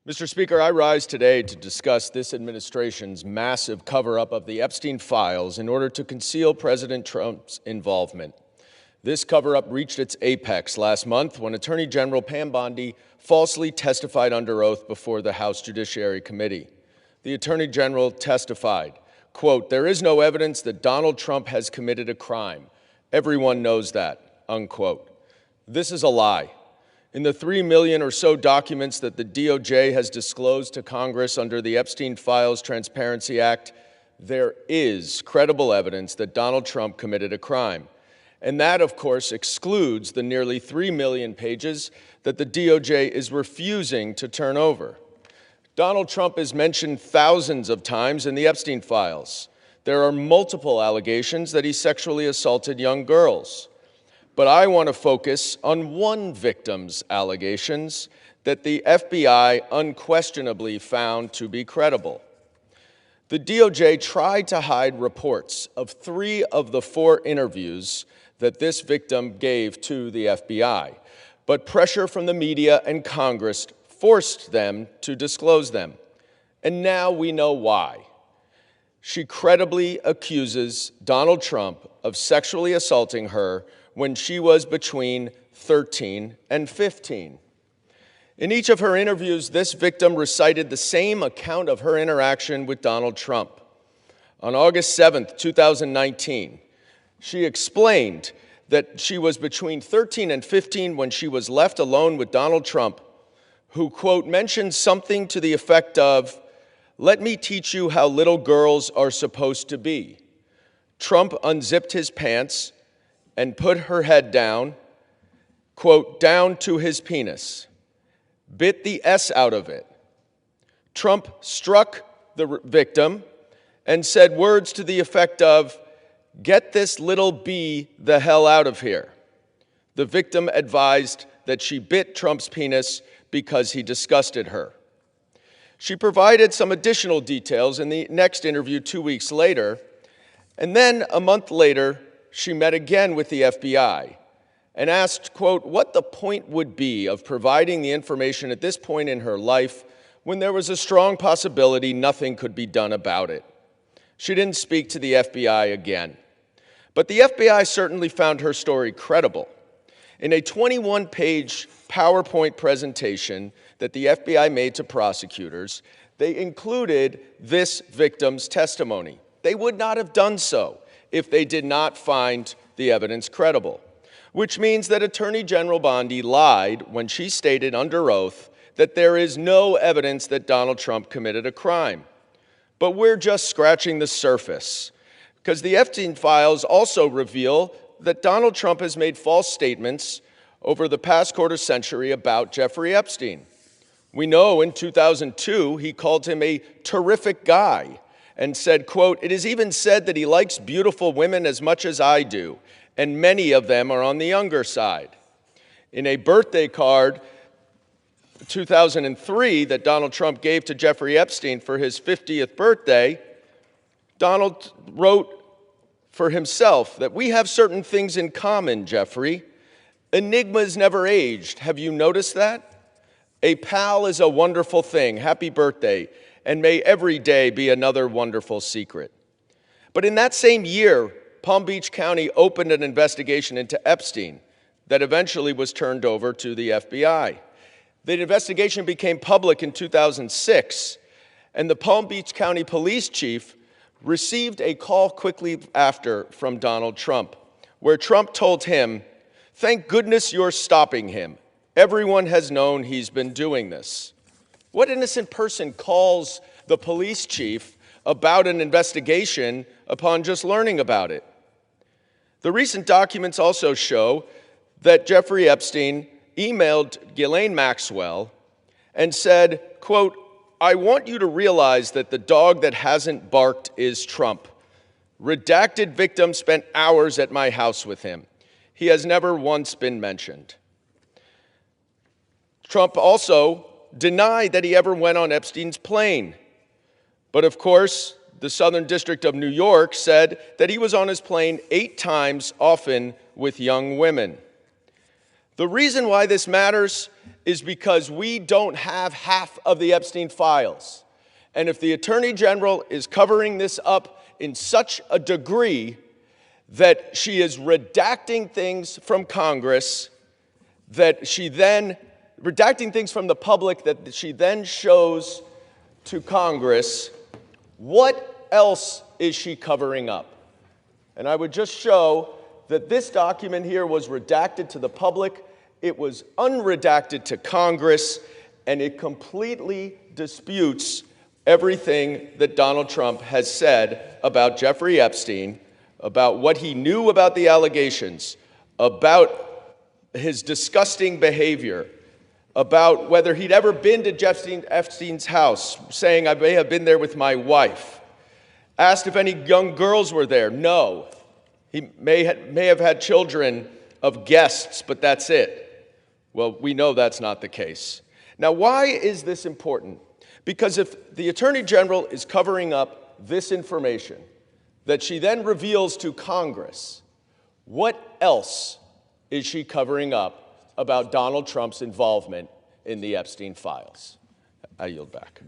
Mr. Speaker, I rise today to discuss this administration's massive cover-up of the Epstein files in order to conceal President Trump's involvement. This cover-up reached its apex last month when Attorney General Pam Bondi falsely testified under oath before the House Judiciary Committee. The Attorney General testified, quote, "There is no evidence that Donald Trump has committed a crime. Everyone knows that," unquote. This is a lie. In the 3 million or so documents that the DOJ has disclosed to Congress under the Epstein Files Transparency Act, there is credible evidence that Donald Trump committed a crime. And that, of course, excludes the nearly 3 million pages that the DOJ is refusing to turn over. Donald Trump is mentioned thousands of times in the Epstein files. There are multiple allegations that he sexually assaulted young girls. But I want to focus on one victim's allegations that the FBI unquestionably found to be credible. The DOJ tried to hide reports of 3 of the 4 interviews that this victim gave to the FBI, but pressure from the media and Congress forced them to disclose them. And now we know why. She credibly accuses Donald Trump of sexually assaulting her when she was between 13 and 15. In each of her interviews, this victim recited the same account of her interaction with Donald Trump. On August 7th, 2019, she explained that she was between 13 and 15 when she was left alone with Donald Trump, who, quote, mentioned something to the effect of, "Let me teach you how little girls are supposed to be." Trump unzipped his pants and put her head down, quote, down to his penis, bit the S out of it. Trump struck the victim and said words to the effect of, "Get this little B the hell out of here." The victim advised that she bit Trump's penis because he disgusted her. She provided some additional details in the next interview 2 weeks later, and then a month later, she met again with the FBI and asked, quote, what the point would be of providing the information at this point in her life when there was a strong possibility nothing could be done about it. She didn't speak to the FBI again. But the FBI certainly found her story credible. In a 21-page PowerPoint presentation that the FBI made to prosecutors, they included this victim's testimony. They would not have done so if they did not find the evidence credible, which means that Attorney General Bondi lied when she stated under oath that there is no evidence that Donald Trump committed a crime. But we're just scratching the surface, because the Epstein files also reveal that Donald Trump has made false statements over the past quarter century about Jeffrey Epstein. We know in 2002 he called him a terrific guy and said, quote, "It is even said that he likes beautiful women as much as I do, and many of them are on the younger side." In a birthday card, 2003, that Donald Trump gave to Jeffrey Epstein for his 50th birthday, Donald wrote for himself that "we have certain things in common, Jeffrey. Enigmas never aged. Have you noticed that? A pal is a wonderful thing. Happy birthday. And may every day be another wonderful secret." But in that same year, Palm Beach County opened an investigation into Epstein that eventually was turned over to the FBI. The investigation became public in 2006, and the Palm Beach County police chief received a call quickly after from Donald Trump, where Trump told him, "Thank goodness you're stopping him. Everyone has known he's been doing this." What innocent person calls the police chief about an investigation upon just learning about it? The recent documents also show that Jeffrey Epstein emailed Ghislaine Maxwell and said, quote, "I want you to realize that the dog that hasn't barked is Trump. Redacted victim spent hours at my house with him. He has never once been mentioned." Trump also denied that he ever went on Epstein's plane. But of course, the Southern District of New York said that he was on his plane 8 times, often with young women. The reason why this matters is because we don't have half of the Epstein files. And if the Attorney General is covering this up in such a degree that she is redacting things from Congress, that she then, redacting things from the public that she then shows to Congress, what else is she covering up? And I would just show that this document here was redacted to the public, it was unredacted to Congress, and it completely disputes everything that Donald Trump has said about Jeffrey Epstein, about what he knew about the allegations, about his disgusting behavior, about whether he'd ever been to Epstein's house, saying, "I may have been there with my wife." Asked if any young girls were there. No. He may have had children of guests, but that's it. Well, we know that's not the case. Now, why is this important? Because if the Attorney General is covering up this information that she then reveals to Congress, what else is she covering up about Donald Trump's involvement in the Epstein files? I yield back.